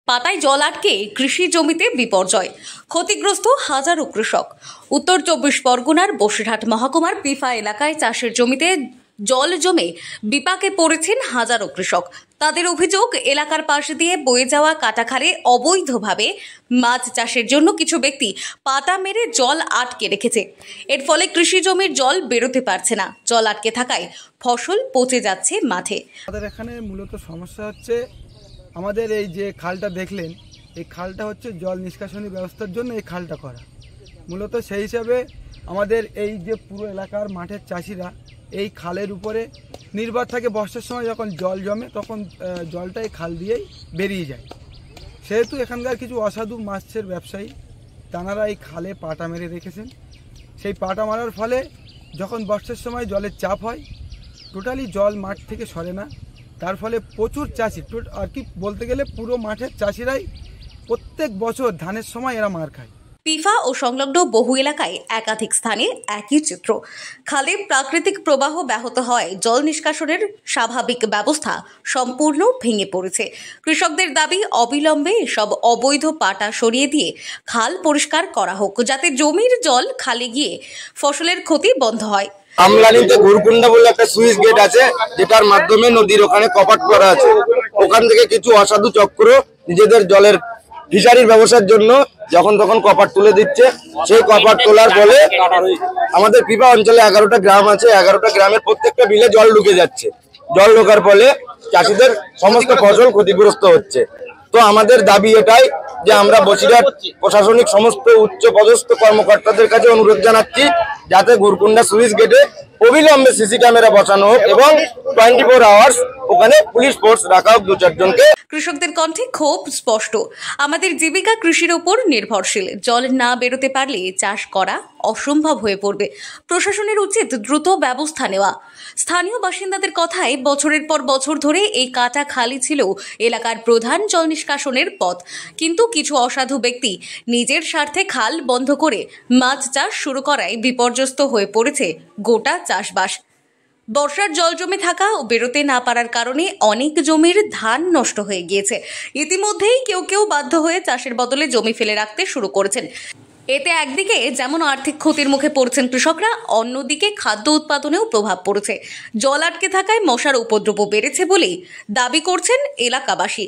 পাতায় জল আটকে কৃষি জমিতে বিপর্যয়, ক্ষতিগ্রস্ত হাজারো কৃষক। উত্তর 24 পরগনার বসিরহাট মহকুমার পিফা এলাকায় চাষের জমিতে জল জমে বিপাকে পড়েছেন হাজারো কৃষক। তাদের অভিযোগ, এলাকার পাশ দিয়ে বয়ে যাওয়া কাটাখালে অবৈধভাবে মাছ চাষের জন্য কিছু ব্যক্তি পাতা মেরে জল আটকে রেখেছে। এর ফলে কৃষি জমির জল বেরোতে পারছে না। জল আটকে থাকায় ফসল পচে যাচ্ছে মাঠে। আমাদের এখানে মূলত সমস্যা হচ্ছে, আমাদের এই যে খালটা দেখলেন, এই খালটা হচ্ছে জল নিষ্কাশনী ব্যবস্থার জন্য এই খালটা করা। মূলত সেই হিসাবে আমাদের এই যে পুরো এলাকার মাঠের চাষিরা এই খালের উপরে নির্ভর থাকে। বর্ষার সময় যখন জল জমে তখন জলটা এই খাল দিয়েই বেরিয়ে যায়। সেহেতু এখানকার কিছু অসাধু মাছের ব্যবসায়ী তাঁরা এই খালে পাটা মেরে রেখেছেন। সেই পাটা মারার ফলে যখন বর্ষার সময় জলের চাপ হয়, টোটালি জল মাঠ থেকে সরে না। তার ফলে প্রচুর চাষি, আর কি বলতে গেলে পুরো মাঠের চাষিরাই প্রত্যেক বছর ধানের সময় এরা মার খায়। পিফা ও সংলগ্ন বহু এলাকায় একাধিক স্থানে একই চিত্র। খালে প্রাকৃতিক প্রবাহ ব্যাহত হয়, জল নিষ্কাশনের স্বাভাবিক ব্যবস্থা সম্পূর্ণ ভেঙে পড়েছে। কৃষকদের দাবি, অবিলম্বে সব অবৈধ পাটা সরিয়ে দিয়ে খাল পরিষ্কার করা হোক, যাতে জমির জল খালে গিয়ে ফসলের ক্ষতি বন্ধ হয়। আমলানিতে গুরকুন্ডা বলে একটা সুইচ গেট আছে, যেটার মাধ্যমে নদীর ওখানে কপাট করা আছে। ওখান থেকে কিছু অসাধু চক্র নিজেদের জলের ফিশারির ব্যবসার জন্য যখন তখন কপাট তুলে দিচ্ছে। সেই কপাট তোলার ফলে আমাদের পিপা অঞ্চলে 11টা গ্রাম আছে, 11টা গ্রামের প্রত্যেকটা বিলে জল ঢুকে যাচ্ছে। জল ঢোকার ফলে চাষিদের সমস্ত ফসল ক্ষতিগ্রস্ত হচ্ছে। তো আমাদের দাবি এটাই যে আমরা বসিরহাট প্রশাসনিক সমস্ত উচ্চ পদস্থ কর্মকর্তাদের কাছে অনুরোধ জানাচ্ছি, যাতে গুরকুন্ডা সুইচ গেটে অবিলম্বে সিসি ক্যামেরা বসানো হোক এবং 24 আওয়ার্স ওখানে পুলিশ ফোর্স রাখা হোক 2-4 জনকে। কৃষকদের কণ্ঠে ক্ষোভ স্পষ্ট। আমাদের জীবিকা কৃষির উপর নির্ভরশীল। জল না বেরোতে পারলে চাষ করা অসম্ভব হয়ে পড়বে। প্রশাসনের উচিত দ্রুত ব্যবস্থা নেওয়া। স্থানীয় বাসিন্দাদের কথায়, বছরের পর বছর ধরে এই কাটা খালি ছিল এলাকার প্রধান জল নিষ্কাশনের পথ। কিন্তু কিছু অসাধু ব্যক্তি নিজের স্বার্থে খাল বন্ধ করে মাছ চাষ শুরু করায় বিপর্যস্ত হয়ে পড়েছে গোটা চাষবাস। বর্ষার জল জমে থাকা ও বেরোতে না পারার কারণে অনেক জমির ধান নষ্ট হয়ে গিয়েছে। ইতিমধ্যেই কেউ কেউ বাধ্য হয়ে চাষের বদলে জমি ফেলে রাখতে শুরু করেছেন। এতে একদিকে যেমন আর্থিক ক্ষতির মুখে পড়ছেন কৃষকরা, অন্যদিকে খাদ্য উৎপাদনেও প্রভাব পড়েছে। জল আটকে থাকায় মশার উপদ্রব বেড়েছে বলেই দাবি করছেন এলাকাবাসী।